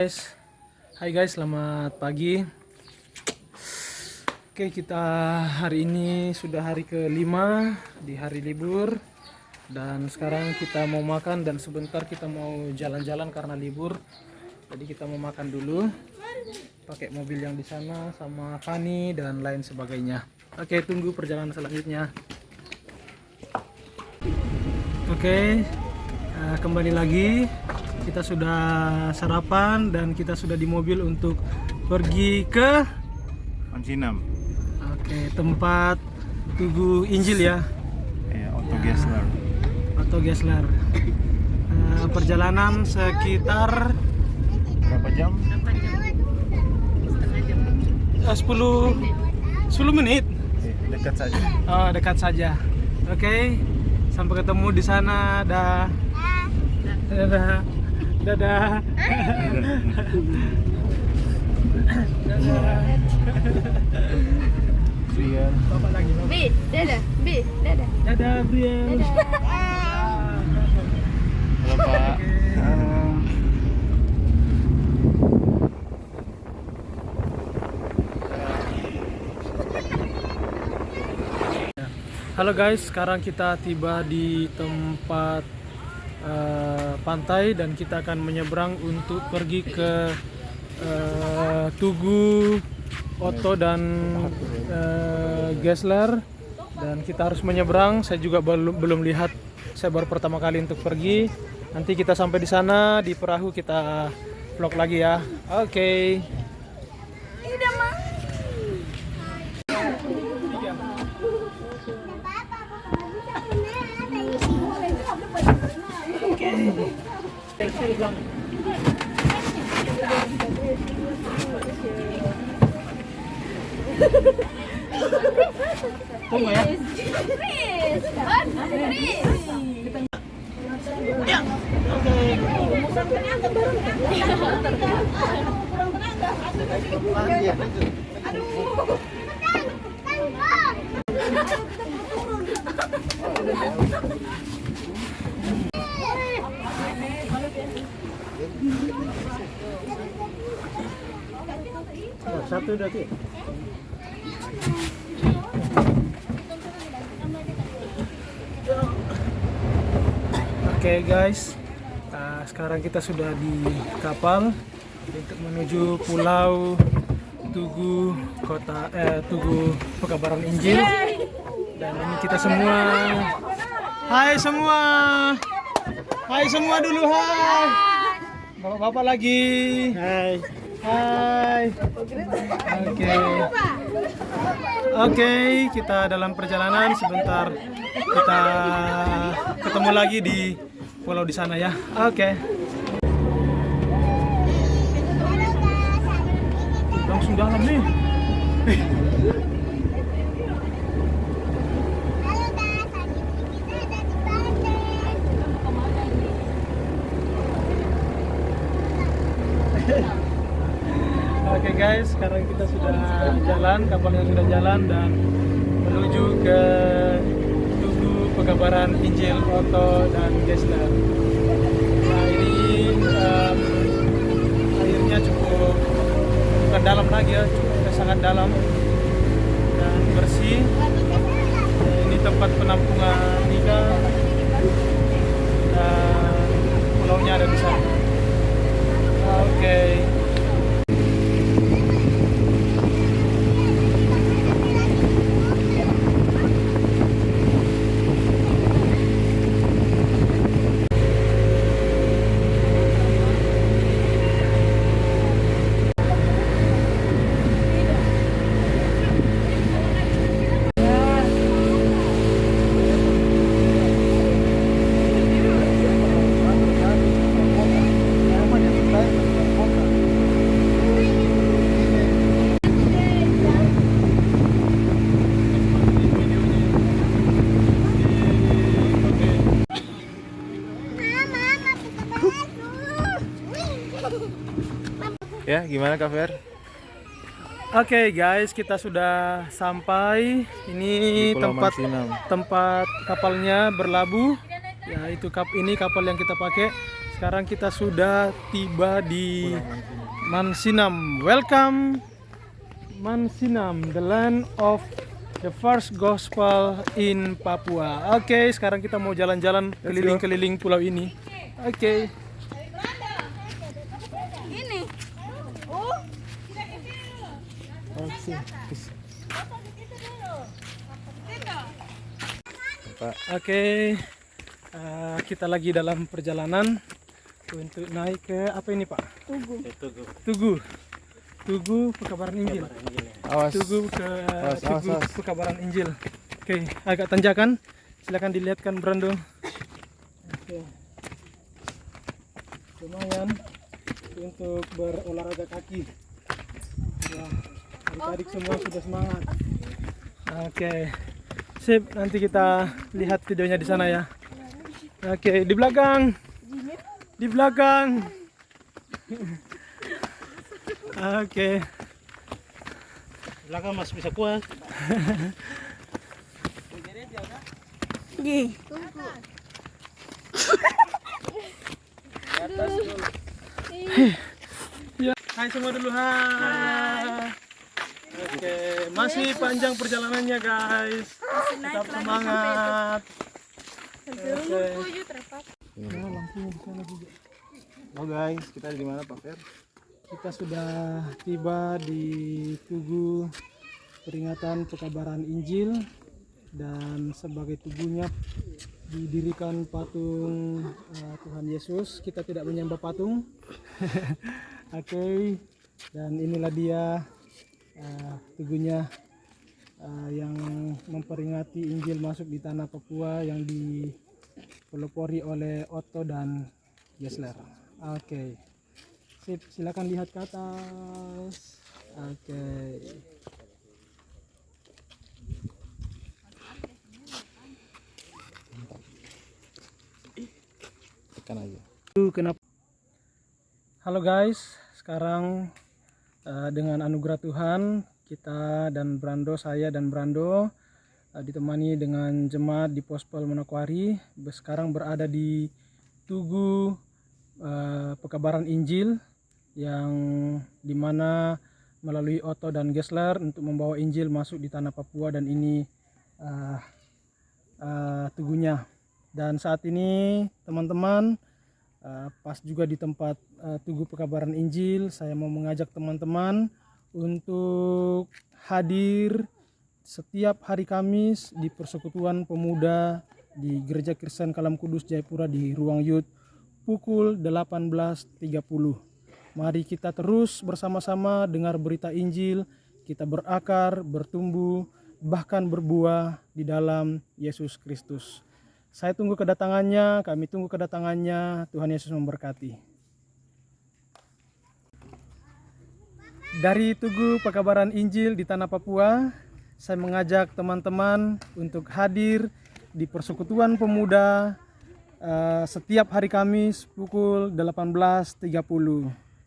Guys, hai guys, selamat pagi. Oke, kita hari ini sudah hari kelima di hari libur, dan sekarang kita mau makan dan sebentar kita mau jalan-jalan karena libur. Jadi kita mau makan dulu, pakai mobil yang di sana sama Fani dan lain sebagainya. Oke, tunggu perjalanan selanjutnya. Oke, kembali lagi. Kita sudah sarapan dan kita sudah di mobil untuk pergi ke Mancinam. Oke, tempat Tugu Injil ya. Ya, Otto Gessler. Otto Gessler. Perjalanan sekitar Berapa jam? 10 menit. Dekat saja. Oh, dekat saja. Oke. Sampai ketemu di sana. Dah. Dadah. Dadah. Dadah. Brian. Bapak lagi. B, dadah, B, dadah. Dadah, Brian. Halo Pak. Halo guys, sekarang kita tiba di tempat pantai dan kita akan menyeberang untuk pergi ke Tugu Otto dan Gessler, dan kita harus menyeberang. Saya juga belum lihat, saya baru pertama kali untuk pergi. Nanti kita sampai di sana di perahu kita vlog lagi ya. Oke. Tunggu ya. Satu lagi. Oke guys, sekarang kita sudah di kapal untuk menuju Pulau Tugu Tugu Pekabaran Injil. Dan ini kita semua. Hai semua. Hai semua dulu, hai. Bapak-bapak lagi. Hai. Hai. Oke, kita dalam perjalanan sebentar. Kita ketemu lagi di pulau di sana ya. Oke. Langsung dalam nih. Oke guys, sekarang kita sudah jalan, kapalnya sudah jalan dan menuju ke Tugu Pekabaran Injil Otto dan Gessler. Nah ini airnya cukup bukan dalam lagi ya, cukup sangat dalam dan bersih. Ini tempat penampungan ikan dan pulaunya ada di sana. Oke. Ya, gimana Kak Fer? Oke guys, kita sudah sampai. Ini Di Pulau tempat Mancinam. tempat kapalnya berlabuh. Ya, itu ini kapal yang kita pakai. sekarang kita sudah tiba di Mansinam. Welcome Mansinam, the land of the first gospel in Papua. Oke, sekarang kita mau jalan-jalan keliling-keliling pulau ini. Oke. Ini. Oh. Oke, kita lagi dalam perjalanan untuk naik ke apa ini Pak? Tugu Pekabaran Injil. Awas. Tugu Awas. Pekabaran Injil. Oke, agak tanjakan. Silakan dilihatkan Brando. Oke. Lumayan untuk berolahraga kaki. Wah, adik-adik semua sudah semangat. Oke. Sip, nanti kita lihat videonya di sana ya. Oke, di belakang. Di belakang. Oke. Belakang masih bisa kuat. Di. Ya, hai semua dulu, hai. Oke, masih panjang perjalanannya guys. Tetap semangat. Oke. Nah, lampunya di sana juga. Oh guys, kita di mana Pak Fer? Kita sudah tiba di Tugu Peringatan Pekabaran Injil, dan sebagai tugunya didirikan patung Tuhan Yesus. Kita tidak menyembah patung. Oke, dan inilah dia tugunya yang memperingati Injil masuk di tanah Papua yang dipelopori oleh Otto dan Gessler. Oke. Sip, silakan lihat ke atas. Oke. Tekan aja. Kenapa? Halo guys, sekarang dengan anugerah Tuhan kita dan Brando, saya dan Brando ditemani dengan jemaat di Pospel Manokwari sekarang berada di Tugu Pekabaran Injil yang dimana melalui Otto dan Gessler untuk membawa Injil masuk di tanah Papua, dan ini tugunya. Dan saat ini teman-teman pas juga di tempat Tugu Pekabaran Injil, saya mau mengajak teman-teman untuk hadir setiap hari Kamis di Persekutuan Pemuda di Gereja Kristen Kalam Kudus Jayapura di ruang Youth pukul 18.30. Mari kita terus bersama-sama dengar berita Injil, kita berakar, bertumbuh, bahkan berbuah di dalam Yesus Kristus. Saya tunggu kedatangannya, kami tunggu kedatangannya. Tuhan Yesus memberkati. Dari Tugu Pekabaran Injil di tanah Papua, saya mengajak teman-teman untuk hadir di Persekutuan Pemuda setiap hari Kamis pukul 18.30.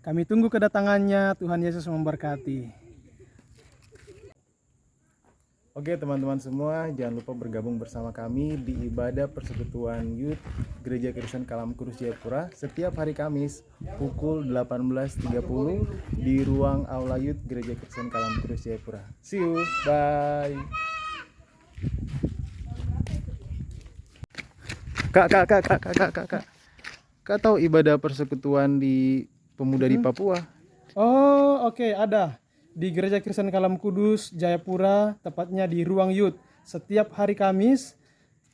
Kami tunggu kedatangannya. Tuhan Yesus memberkati. Oke teman-teman semua, jangan lupa bergabung bersama kami di ibadah Persekutuan Youth Gereja Kristen Kalam Kudus Jayapura setiap hari Kamis pukul 18.30 di ruang Aula Youth Gereja Kristen Kalam Kudus Jayapura. See you, bye. Kak tahu ibadah persekutuan di pemuda di Papua? Oh, oke, ada. Di Gereja Kristen Kalam Kudus Jayapura, tepatnya di ruang Youth setiap hari Kamis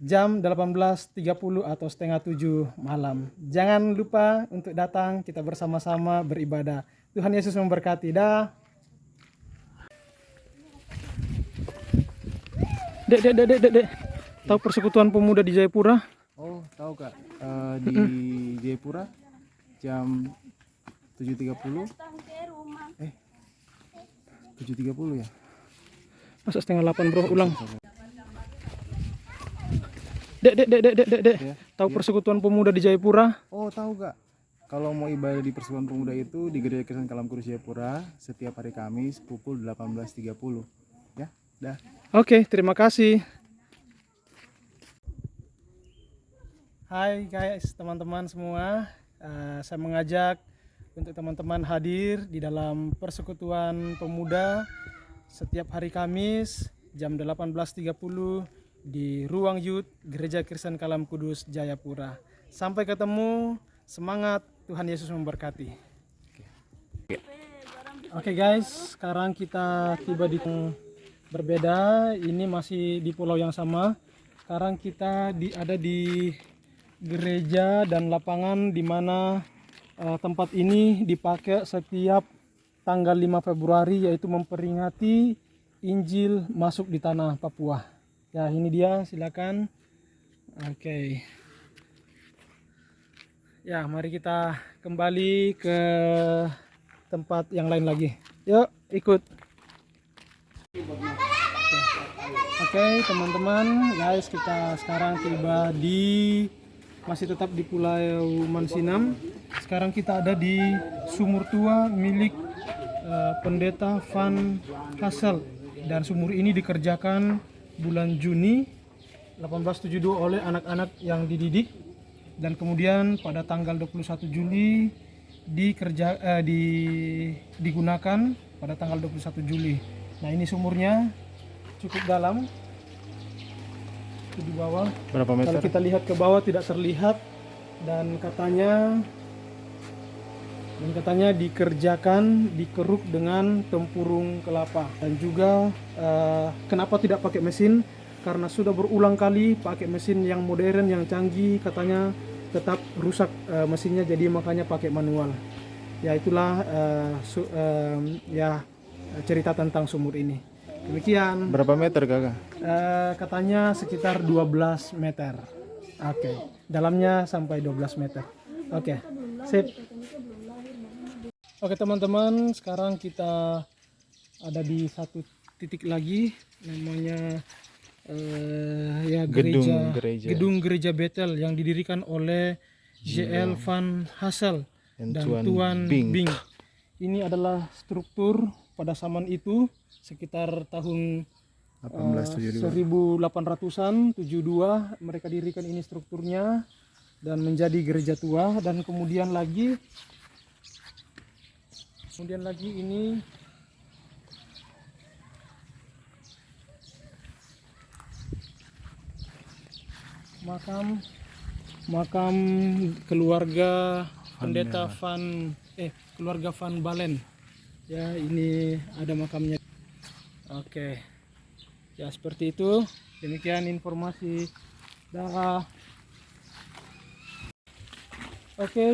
jam 18.30 atau setengah 7 malam. Jangan lupa untuk datang, kita bersama-sama beribadah. Tuhan Yesus memberkati. Dah. Dek. Tahu Persekutuan Pemuda di Jayapura? Oh, tahu Kak. Di Jayapura jam 7.30. 7.30 ya? Masa setengah 8 bro, ulang. Dek. Tahu Persekutuan Pemuda di Jayapura? Oh, tahu Kak. Kalau mau ibadah di Persekutuan Pemuda itu di Gereja Kristen Kalam Kudus Jayapura setiap hari Kamis pukul 18.30. Ya, dah. Oke, terima kasih. Hai guys, teman-teman semua. saya mengajak untuk teman-teman hadir di dalam Persekutuan Pemuda setiap hari Kamis jam 18.30 di Ruang Youth Gereja Kristen Kalam Kudus Jayapura. Sampai ketemu, semangat, Tuhan Yesus memberkati. Oke guys, sekarang kita tiba di berbeda. Ini masih di pulau yang sama. Sekarang kita ada di gereja dan lapangan di mana tempat ini dipakai setiap tanggal 5 Februari, yaitu memperingati Injil masuk di tanah Papua. Ya, ini dia, silakan. Oke. Ya, mari kita kembali ke tempat yang lain lagi. Yuk, ikut. Oke, teman-teman, guys, kita sekarang tiba masih tetap di Pulau Mansinam. Sekarang kita ada di sumur tua milik Pendeta Van Hassel, dan sumur ini dikerjakan bulan Juni 1872 oleh anak-anak yang dididik, dan kemudian pada tanggal 21 Juli digunakan pada tanggal 21 Juli. Nah, ini sumurnya cukup dalam di bawah. Berapa meter? Kalau kita lihat ke bawah tidak terlihat, dan katanya dikerjakan, dikeruk dengan tempurung kelapa. Dan juga kenapa tidak pakai mesin? Karena sudah berulang kali pakai mesin yang modern, yang canggih, katanya tetap rusak mesinnya, jadi makanya pakai manual. Ya, itulah cerita tentang sumur ini. Demikian. Berapa meter kakak? Katanya sekitar 12 meter. Oke. Dalamnya sampai 12 meter. Oke. Sip. Oke teman-teman, sekarang kita ada di satu titik lagi, namanya Gedung Gereja Betel yang didirikan oleh J.L. Van Hassel dan Tuan Bing. Ini adalah struktur pada zaman itu sekitar tahun 1800-an 72 mereka dirikan ini strukturnya dan menjadi gereja tua. Dan kemudian lagi ini makam keluarga Pendeta keluarga Van Balen. Ya, ini ada makamnya. Oke. Ya, seperti itu. Demikian informasi. Dah. Oke,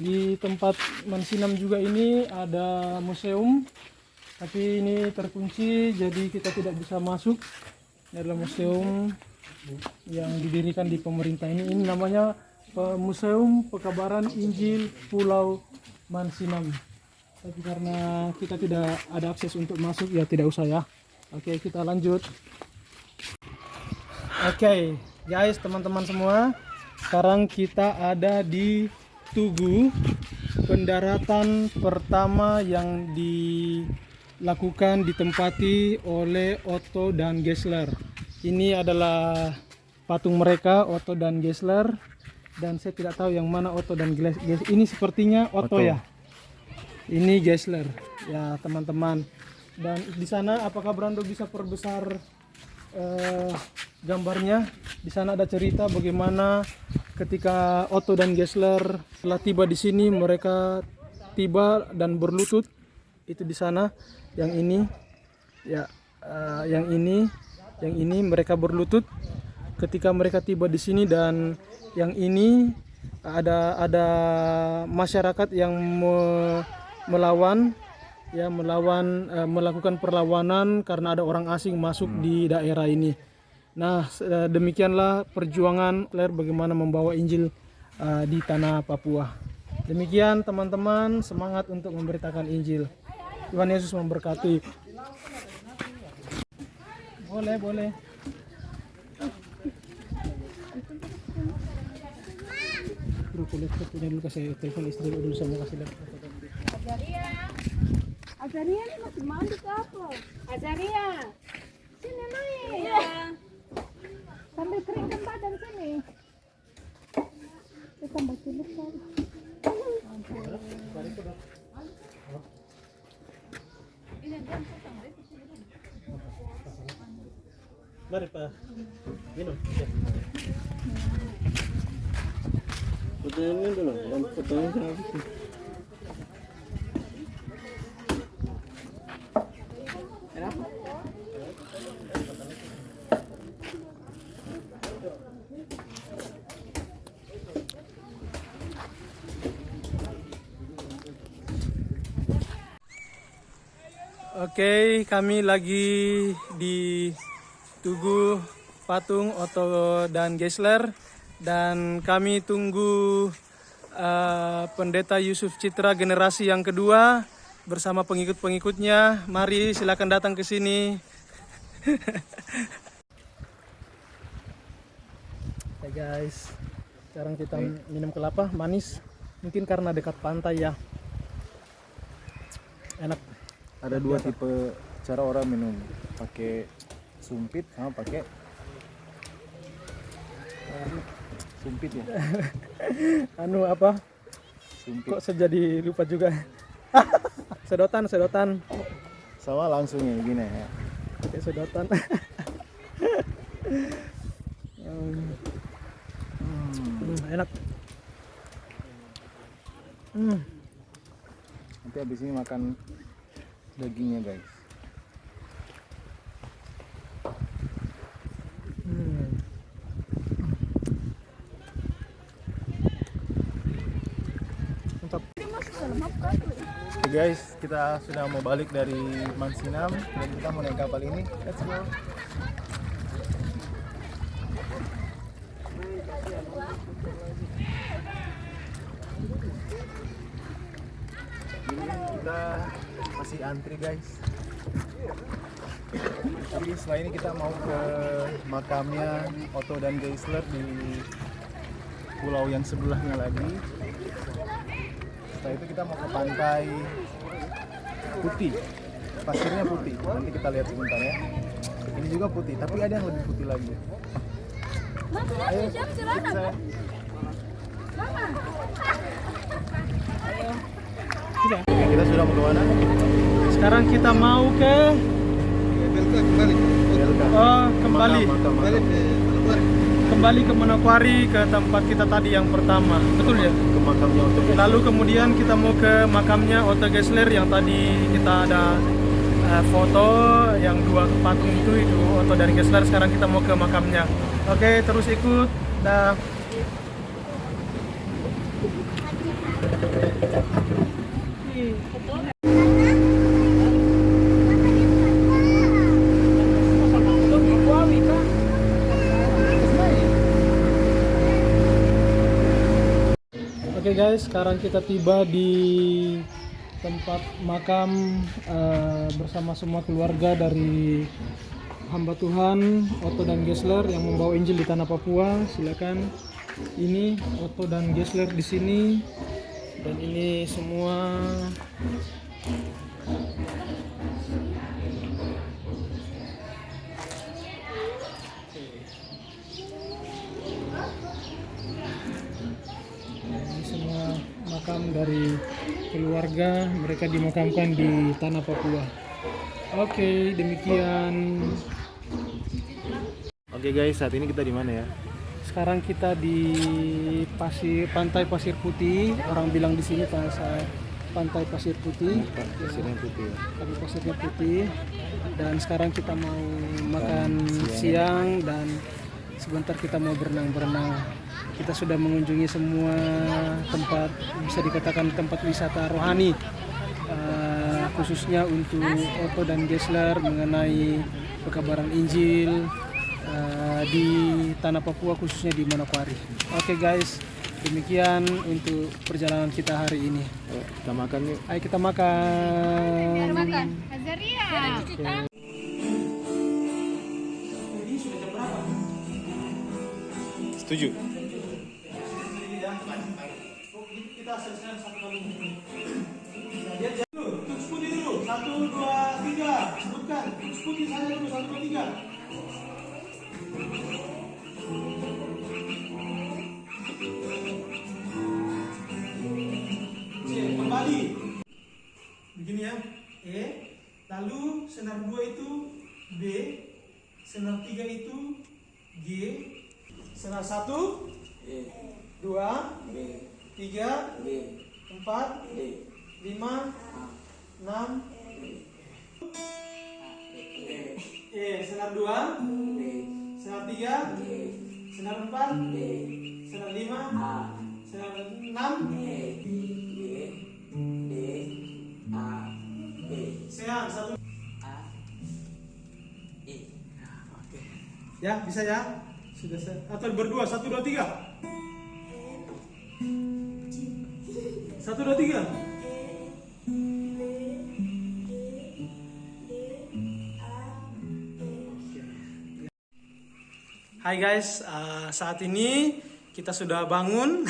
di tempat Mansinam juga ini ada museum, tapi ini terkunci, jadi kita tidak bisa masuk. Ini adalah museum yang didirikan di pemerintah ini. Ini namanya Museum Pekabaran Injil Pulau Mansinam. Tapi karena kita tidak ada akses untuk masuk, ya tidak usah ya. Oke, kita lanjut. Oke, guys, teman-teman semua, sekarang kita ada di Tugu, pendaratan pertama yang dilakukan ditempati oleh Otto dan Gessler. Ini adalah patung mereka, Otto dan Gessler, dan saya tidak tahu yang mana Otto dan Gessler. Ini sepertinya Otto. Ya. Ini Gessler, ya teman-teman. Dan di sana, apakah Brando bisa perbesar gambarnya? Di sana ada cerita bagaimana ketika Otto dan Gessler telah tiba di sini, mereka tiba dan berlutut. Itu di sana, yang ini, ya, yang ini mereka berlutut ketika mereka tiba di sini. Dan yang ini ada masyarakat yang melakukan perlawanan karena ada orang asing masuk di daerah ini. Nah, demikianlah perjuangan Claire bagaimana membawa Injil di tanah Papua. Demikian teman-teman, semangat untuk memberitakan Injil. Tuhan Yesus memberkati. Boleh. Bro, punya dulu, kasih telepon istri dulu, sama kasih lihat. Azaria ini masih mandi ke apa? Azaria, sini naik. Iya. Sambil keringkan badan sini. tambah cilik kan. Mari Pak, minum. Fotonya dulu, yang fotonya habis. Oke, kami lagi di Tugu Patung Otto dan Geisler dan kami tunggu Pendeta Yusuf Citra generasi yang kedua bersama pengikut-pengikutnya. Mari silakan datang ke sini. Hai guys, sekarang kita minum kelapa manis. Mungkin karena dekat pantai ya. Enak. Ada dua tipe cara orang minum, pakai sumpit sama pakai sumpit ya. Anu apa? Sumpit. Kok saya jadi lupa juga. Sedotan. Sama langsung ya gini ya. Pakai sedotan. Enak. Nanti habis ini makan dagingnya guys. Mantap. Oke guys, kita sudah mau balik dari Mansinam dan kita mau naik kapal ini. Let's go. Ini kita masih antri guys. Tapi setelah ini kita mau ke makamnya Otto dan Geisler di pulau yang sebelahnya lagi. Setelah itu kita mau ke pantai putih, pasirnya putih. Nanti kita lihat sebentar ya. Ini juga putih, tapi ada yang lebih putih lagi. Ayo, ikut saya. Oke, kita sudah mau ke mana? Sekarang kita mau ke kembali ke Manokwari, ke tempat kita tadi yang pertama, betul ya? Ke makamnya Otto Geisler. Lalu kemudian kita mau ke makamnya Otto Geisler yang tadi kita ada foto yang dua patung itu Otto dan Geisler. Sekarang kita mau ke makamnya. Oke, terus ikut. Dah. Oke guys, sekarang kita tiba di tempat makam bersama semua keluarga dari hamba Tuhan Otto dan Geisler yang membawa Injil di tanah Papua. Silakan. Ini Otto dan Geisler di sini dan ini semua makam dari keluarga, mereka dimakamkan di tanah Papua. Oke, demikian. Oke guys, saat ini kita di mana ya? Sekarang kita di pantai Pasir Putih. Orang bilang di sini pantai Pasir Putih. Pasirnya putih. Tapi pasirnya putih. Dan sekarang kita mau makan siang dan sebentar kita mau berenang-berenang. Kita sudah mengunjungi semua tempat, bisa dikatakan tempat wisata rohani, khususnya untuk Otto dan Geisler mengenai pekabaran Injil di tanah Papua, khususnya di Manokwari. Oke guys, demikian untuk perjalanan kita hari ini. Kita makan yuk. Ayo kita makan. Azaria. Setuju. Kita selesai satu kali. Tuks putih dulu. 1, 2, 3. Sebutkan. Tuks putih saya dulu. 1, 2, 3. begini ya, E, lalu senar 2 itu B, senar 3 itu G, senar 1 2 3 4 5 6 E, senar 2 senar 3 senar 4 senar 5 senar 6 senar 1. Oke. Ya, bisa ya? Sudah atau berdua 1 2 3. 1 2 3. Hai guys, saat ini kita sudah bangun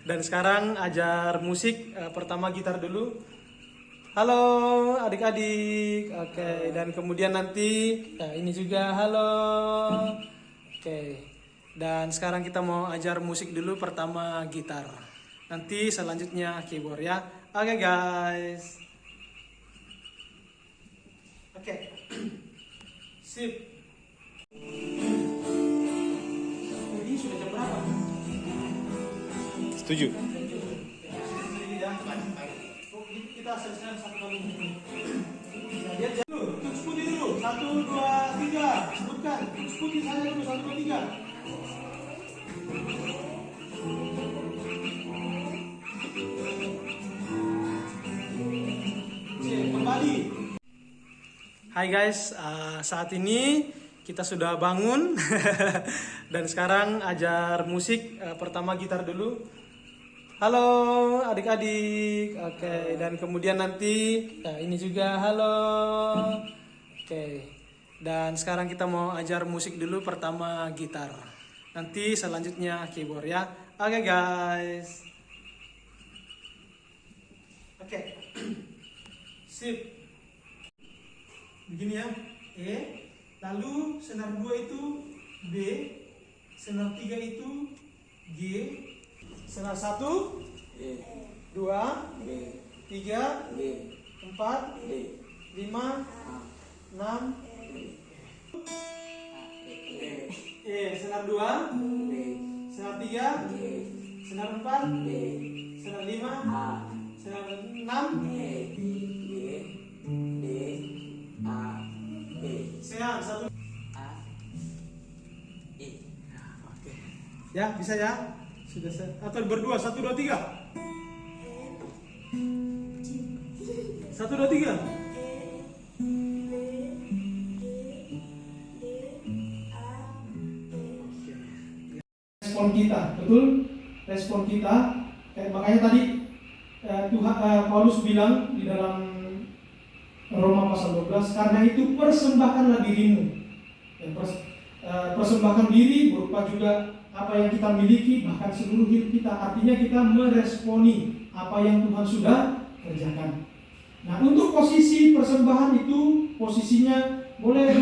dan sekarang ajar musik. Pertama gitar dulu. Halo adik-adik, oke. Dan kemudian nanti ini juga halo, oke. Dan sekarang kita mau ajar musik dulu. Pertama gitar, nanti selanjutnya keyboard ya. Oke guys, oke. Sip. Sudah jam berapa? Setuju. Kita selesai satu kali. Lihat dulu, tutup putih dulu. 1 2 3. Sebutkan. Tutup putih saya dulu 1 2 3. Kembali. Hai guys, saat ini kita sudah bangun dan sekarang ajar musik. Pertama gitar dulu. Halo adik-adik, oke. Dan kemudian nanti ini juga halo, oke. Dan sekarang kita mau ajar musik dulu. Pertama gitar, nanti selanjutnya keyboard ya. Oke guys, oke. Sip. Begini ya, E, lalu senar 2 itu B, senar 3 itu G, senar 1 2 3 4 5 6 E, senar 2 senar 3 senar 4 senar 5 senar 6 senar 1. Oke. Ya, bisa ya? Sudah atau berdua 1 2 3. 1 2 3. Respon kita, betul? Respon kita, makanya tadi Paulus bilang di dalam Roma pasal 12, karena itu persembahkanlah dirimu. Dan persembahkan diri berupa juga apa yang kita miliki, bahkan seluruh hidup kita. Artinya kita meresponi apa yang Tuhan sudah kerjakan. Nah, untuk posisi persembahan itu posisinya boleh